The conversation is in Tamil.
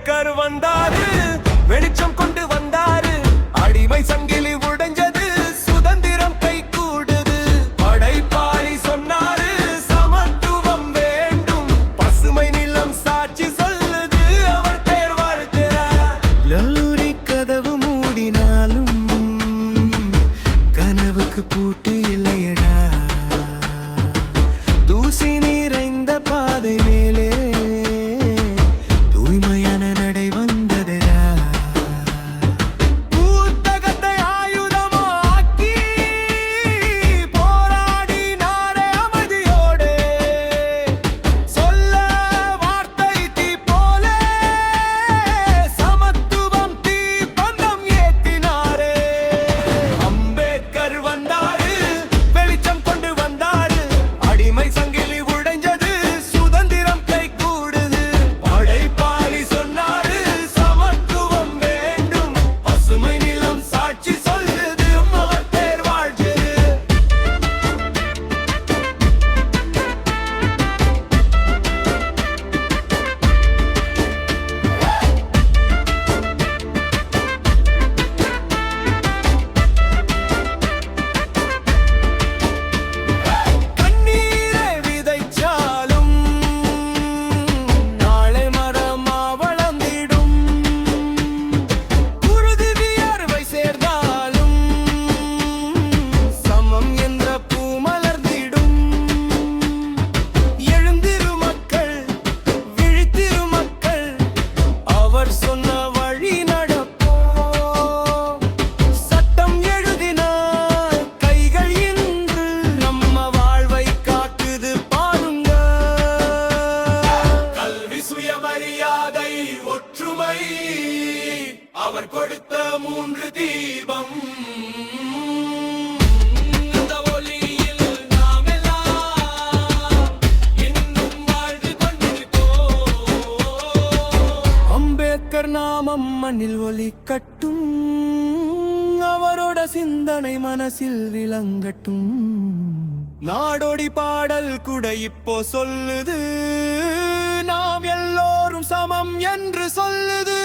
அம்பேத்கர் வந்தாரு, வெளிச்சம் கொண்டு வந்தாரு, அடிமை சங்கிலி உடைஞ்சது, சுதந்திரம் கை கூடுது. படைப்பாளி சொன்னாரு, சமத்துவம் வேண்டும், பசுமை நிலம் சாட்சி சொல்லுது, அவர் பேர் வாழ்த்துறார். லல்லூரி கதவு மூடினாலும் கனவுக்கு பூட்டு இல்லையடா. தூசி நிறைந்த பாதை மேலே தூய்மையான நடை வந்ததுடா. புத்தகத்தை ஆயுதமாக்கி போராடினாரே அமைதியோடு, சொல்ல வார்த்தை தீ போல சமத்துவம் தீப்பந்தம் ஏத்தினாரே. அம்பேத்கர் வந்தாரு, வெளிச்சம் கொண்டு வந்தாரு, அடிமை சங்கிலி உடைஞ்சது, சுதந்திரம் கை கூடுது. படைப்பாளி சொன்னாரு, சமத்துவம் வேண்டும், பசுமை நிலம் சாட்சி சொல்லுது, அவர் பேர் வாழ்த்துது. கண்ணீரை விதைச்சாலும் நாளை மரமா வளர்ந்திடும், குருதி வியர்வை சேர்ந்தாலும் சமம் என்ற பூ மலர்ந்திடும். எழுந்திரு மக்கள், விழித்திரு மக்கள், அவர் சொன்ன வழி நடப்போம். சட்டம் எழுதினார் கைகள் என்று நம்ம வாழ்வை காக்குது பாருங்க. கல்வி, சுயமரியாதை, ஒற்றுமை, அவர் கொடுத்த 3 தீபம். இந்த ஒளியில் நாமெல்லாம் இன்னும் வாழ்ந்து கொண்டிருக்கோம். அம்பேத்கர் நாமம் மண்ணில் ஒலிக்கட்டும், அவரோட சிந்தனை மனசில் விளங்கட்டும். நாடோடி பாடல் கூட இப்போ சொல்லுது, நாம் எல்லோரும் சமம் என்று சொல்லுது.